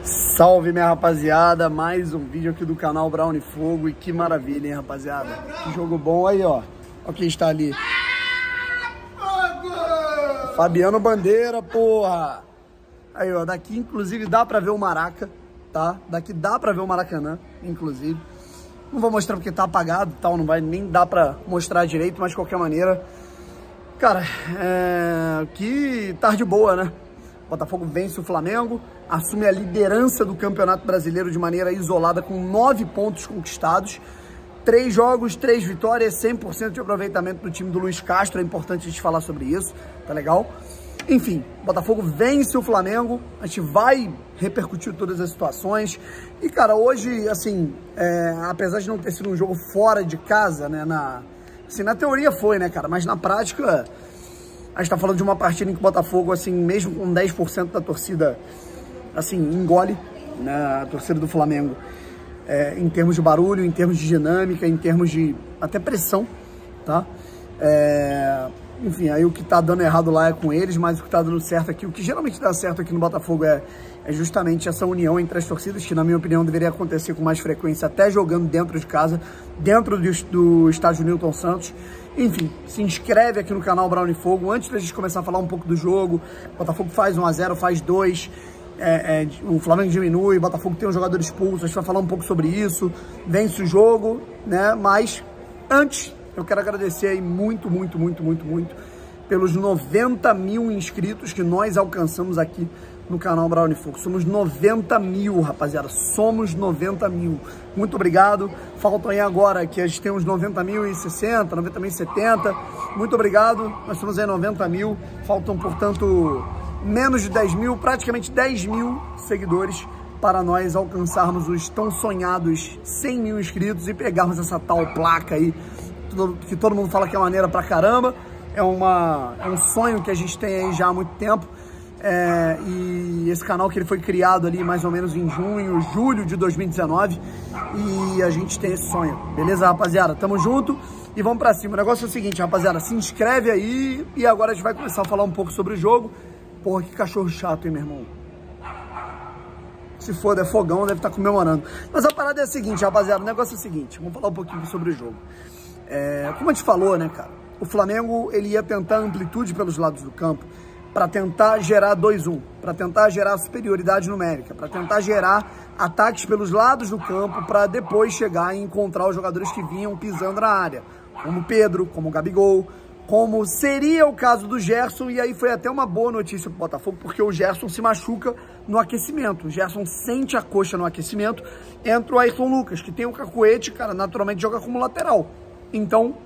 Salve, minha rapaziada, mais um vídeo aqui do canal Brown Fogo. E que maravilha, hein, rapaziada? Que jogo bom aí, ó. Olha quem está ali. Fabiano Bandeira, porra. Aí, ó, daqui inclusive dá pra ver o Maraca, tá? Daqui dá pra ver o Maracanã, inclusive. Não vou mostrar porque tá apagado e tal, não vai nem dar pra mostrar direito, mas de qualquer maneira. Cara, que tarde boa, né? Botafogo vence o Flamengo, assume a liderança do Campeonato Brasileiro de maneira isolada com 9 pontos conquistados. 3 jogos, 3 vitórias, 100% de aproveitamento do time do Luiz Castro. É importante a gente falar sobre isso, tá legal? Enfim, Botafogo vence o Flamengo, a gente vai repercutir todas as situações. E, cara, hoje, assim, apesar de não ter sido um jogo fora de casa, né, na teoria foi, né, cara, mas na prática... A gente tá falando de uma partida em que o Botafogo, assim, mesmo com 10% da torcida, assim, engole, né, a torcida do Flamengo, em termos de barulho, em termos de dinâmica, em termos de até pressão, tá? Enfim, aí o que tá dando errado lá é com eles, mas o que tá dando certo aqui, o que geralmente dá certo aqui no Botafogo é justamente essa união entre as torcidas, que na minha opinião deveria acontecer com mais frequência, até jogando dentro de casa, dentro do estádio Newton Santos. Enfim, se inscreve aqui no canal Brown Fogo. Antes da gente começar a falar um pouco do jogo, o Botafogo faz 1 a 0, faz 2, o Flamengo diminui, o Botafogo tem um jogador expulso, a gente vai falar um pouco sobre isso, vence o jogo, né? Mas antes, eu quero agradecer aí muito pelos 90 mil inscritos que nós alcançamos aqui no canal Brown Fogo. Somos 90 mil, rapaziada. Somos 90 mil. Muito obrigado. Faltam aí agora que a gente tem uns 90.060, 90.070. Muito obrigado. Nós somos aí 90 mil. Faltam, portanto, menos de 10 mil, praticamente 10 mil seguidores para nós alcançarmos os tão sonhados 100 mil inscritos e pegarmos essa tal placa aí, que todo mundo fala que é maneira pra caramba. É um sonho que a gente tem aí já há muito tempo. E esse canal que ele foi criado ali mais ou menos em julho de 2019, e a gente tem esse sonho, beleza, rapaziada? Tamo junto e vamos pra cima. O negócio é o seguinte, rapaziada, se inscreve aí e agora a gente vai começar a falar um pouco sobre o jogo. Porra, que cachorro chato, hein, meu irmão? Se for, é fogão, deve estar comemorando. Mas a parada é a seguinte, rapaziada, o negócio é o seguinte, vamos falar um pouquinho sobre o jogo. Como a gente falou, né, cara, o Flamengo, ele ia tentar amplitude pelos lados do campo, para tentar gerar 2-1, para tentar gerar superioridade numérica, para tentar gerar ataques pelos lados do campo, para depois chegar e encontrar os jogadores que vinham pisando na área, como o Pedro, como o Gabigol, como seria o caso do Gerson. E aí foi até uma boa notícia para o Botafogo, porque o Gerson se machuca no aquecimento, o Gerson sente a coxa no aquecimento, entra o Ayrton Lucas, que tem o cacuete, cara, naturalmente joga como lateral. Então,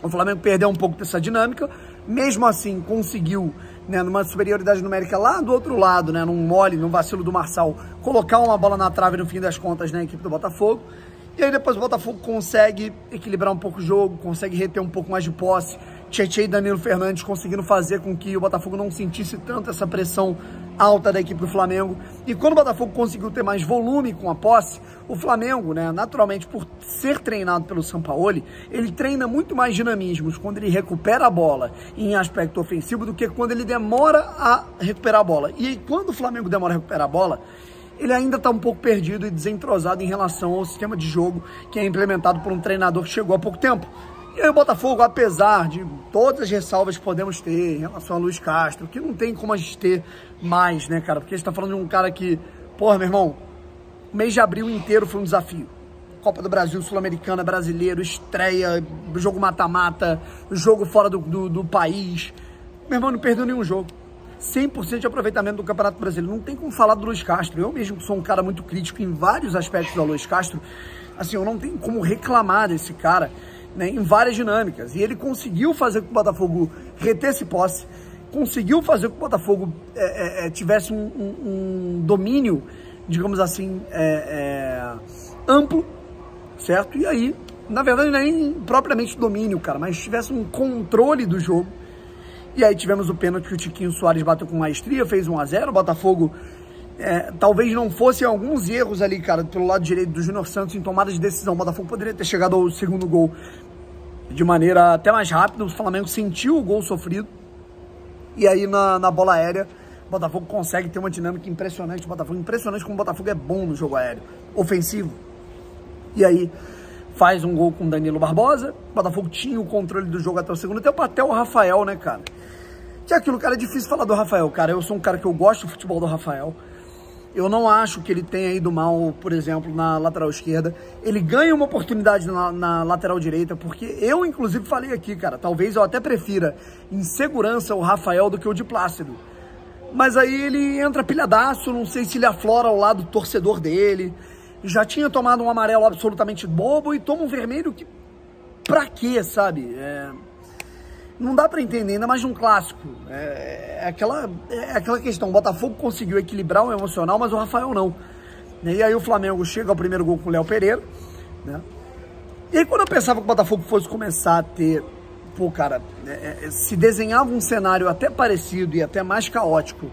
o Flamengo perdeu um pouco dessa dinâmica, mesmo assim conseguiu, né, numa superioridade numérica lá do outro lado, né, num mole, num vacilo do Marçal, colocar uma bola na trave no fim das contas, né, a equipe do Botafogo. E aí depois o Botafogo consegue equilibrar um pouco o jogo, consegue reter um pouco mais de posse. Tietê e Danilo Fernandes conseguindo fazer com que o Botafogo não sentisse tanto essa pressão alta da equipe do Flamengo. E quando o Botafogo conseguiu ter mais volume com a posse, o Flamengo, né, naturalmente, por ser treinado pelo Sampaoli, ele treina muito mais dinamismos quando ele recupera a bola em aspecto ofensivo do que quando ele demora a recuperar a bola. E quando o Flamengo demora a recuperar a bola, ele ainda está um pouco perdido e desentrosado em relação ao sistema de jogo que é implementado por um treinador que chegou há pouco tempo. E aí o Botafogo, apesar de todas as ressalvas que podemos ter em relação a Luiz Castro, que não tem como a gente ter mais, né, cara? Porque a gente tá falando de um cara que, porra, meu irmão, o mês de abril inteiro foi um desafio. Copa do Brasil, Sul-Americana, Brasileiro, estreia, jogo mata-mata, jogo fora do país. Meu irmão, não perdeu nenhum jogo. 100% de aproveitamento do Campeonato Brasileiro. Não tem como falar do Luiz Castro. Eu mesmo sou um cara muito crítico em vários aspectos do Luiz Castro. Assim, eu não tenho como reclamar desse cara, né, em várias dinâmicas. E ele conseguiu fazer com que o Botafogo retesse posse, conseguiu fazer com que o Botafogo tivesse um domínio, digamos assim, amplo, certo? E aí, na verdade, não é nem propriamente domínio, cara, mas tivesse um controle do jogo. E aí tivemos o pênalti que o Tiquinho Soares bateu com maestria, fez 1 a 0. O Botafogo talvez não fosse alguns erros ali, cara, pelo lado direito do Júnior Santos em tomada de decisão. O Botafogo poderia ter chegado ao segundo gol de maneira até mais rápida. O Flamengo sentiu o gol sofrido. E aí na bola aérea, O Botafogo consegue ter uma dinâmica impressionante. O Botafogo, impressionante como o Botafogo é bom no jogo aéreo, ofensivo. E aí, faz um gol com o Danilo Barbosa. O Botafogo tinha o controle do jogo até o segundo tempo, até o Rafael, né, cara? Que é aquilo, cara, é difícil falar do Rafael, cara. Eu sou um cara que eu gosto do futebol do Rafael. Eu não acho que ele tenha ido mal, por exemplo, na lateral esquerda. Ele ganha uma oportunidade na lateral direita, porque eu, inclusive, falei aqui, cara, talvez eu até prefira em segurança o Rafael do que o de Plácido. Mas aí ele entra pilhadaço, não sei se ele aflora ao lado do torcedor dele. Já tinha tomado um amarelo absolutamente bobo e toma um vermelho que... Pra quê, sabe? Não dá pra entender, ainda mais num clássico. É aquela questão, o Botafogo conseguiu equilibrar o emocional, mas o Rafael não. E aí o Flamengo chega ao primeiro gol com o Léo Pereira, né? E aí quando eu pensava que o Botafogo fosse começar a ter... Pô, cara, se desenhava um cenário até parecido e até mais caótico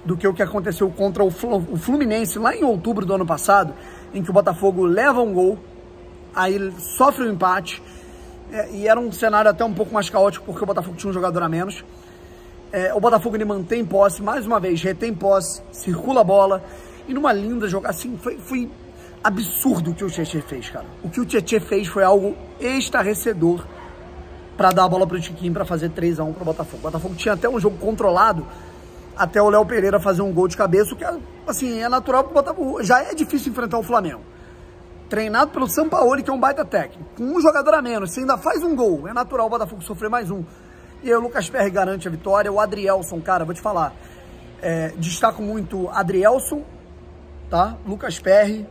do que o que aconteceu contra o Fluminense lá em outubro do ano passado, em que o Botafogo leva um gol, aí sofre um empate, e era um cenário até um pouco mais caótico porque o Botafogo tinha um jogador a menos. O Botafogo ele mantém posse, mais uma vez, retém posse, circula a bola, e numa linda jogada, assim, foi absurdo o que o Tietê fez, cara. O que o Tietê fez foi algo estarrecedor para dar a bola pro Tiquinho para fazer 3-1 pro Botafogo. O Botafogo tinha até um jogo controlado, até o Léo Pereira fazer um gol de cabeça, o que, assim, é natural pro Botafogo. Já é difícil enfrentar o Flamengo. Treinado pelo Sampaoli, que é um baita técnico, com um jogador a menos, você ainda faz um gol, é natural o Botafogo sofrer mais um. E aí o Lucas Perry garante a vitória, o Adrielson, cara, vou te falar, destaco muito Adrielson, tá? Lucas Perry,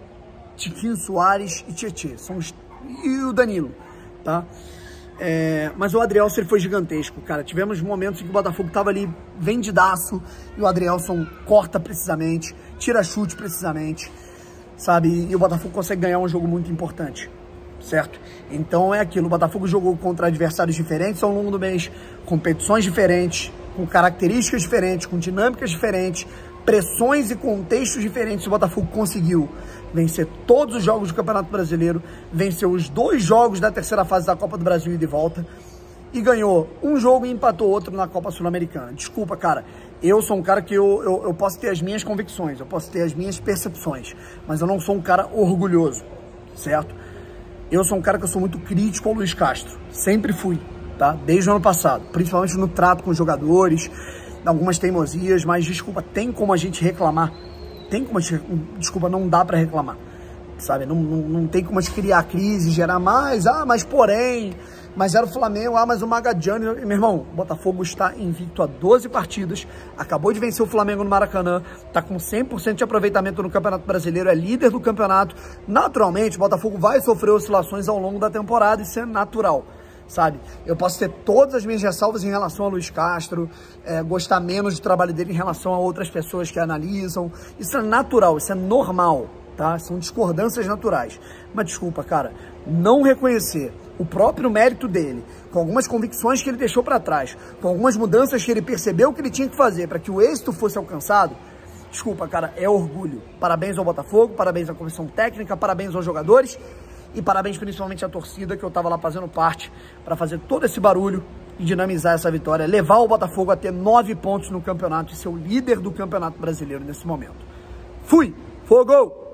Tiquinho Soares e Tietê, e o Danilo, tá? Mas o Adrielson ele foi gigantesco, cara. Tivemos momentos em que o Botafogo tava ali vendidaço e o Adrielson corta precisamente, tira chute precisamente, sabe? E o Botafogo consegue ganhar um jogo muito importante, certo? Então é aquilo, o Botafogo jogou contra adversários diferentes ao longo do mês, competições diferentes, com características diferentes, com dinâmicas diferentes, pressões e contextos diferentes. O Botafogo conseguiu vencer todos os jogos do Campeonato Brasileiro, venceu os 2 jogos da terceira fase da Copa do Brasil e de volta, e ganhou um jogo e empatou outro na Copa Sul-Americana. Desculpa, cara, eu sou um cara que eu posso ter as minhas convicções, eu posso ter as minhas percepções, mas eu não sou um cara orgulhoso, certo? Eu sou um cara que eu sou muito crítico ao Luiz Castro, sempre fui, tá? Desde o ano passado, principalmente no trato com os jogadores, algumas teimosias, mas desculpa, tem como a gente reclamar. Tem como a gente, desculpa, não dá pra reclamar, sabe? Não tem como a gente criar crise, gerar mais, mas porém, mas era o Flamengo, mas o Magadiani, meu irmão, o Botafogo está invicto a 12 partidas, acabou de vencer o Flamengo no Maracanã, tá com 100% de aproveitamento no Campeonato Brasileiro, é líder do campeonato. Naturalmente, o Botafogo vai sofrer oscilações ao longo da temporada, isso é natural, sabe? Eu posso ter todas as minhas ressalvas em relação a Luiz Castro, gostar menos do trabalho dele em relação a outras pessoas que analisam. Isso é natural, isso é normal, tá? São discordâncias naturais. Mas desculpa, cara, não reconhecer o próprio mérito dele, com algumas convicções que ele deixou para trás, com algumas mudanças que ele percebeu que ele tinha que fazer para que o êxito fosse alcançado, desculpa, cara, é orgulho. Parabéns ao Botafogo, parabéns à comissão técnica, parabéns aos jogadores, e parabéns principalmente à torcida, que eu tava lá fazendo parte para fazer todo esse barulho e dinamizar essa vitória, levar o Botafogo a ter 9 pontos no campeonato e ser o líder do Campeonato Brasileiro nesse momento. Fui! Fogo!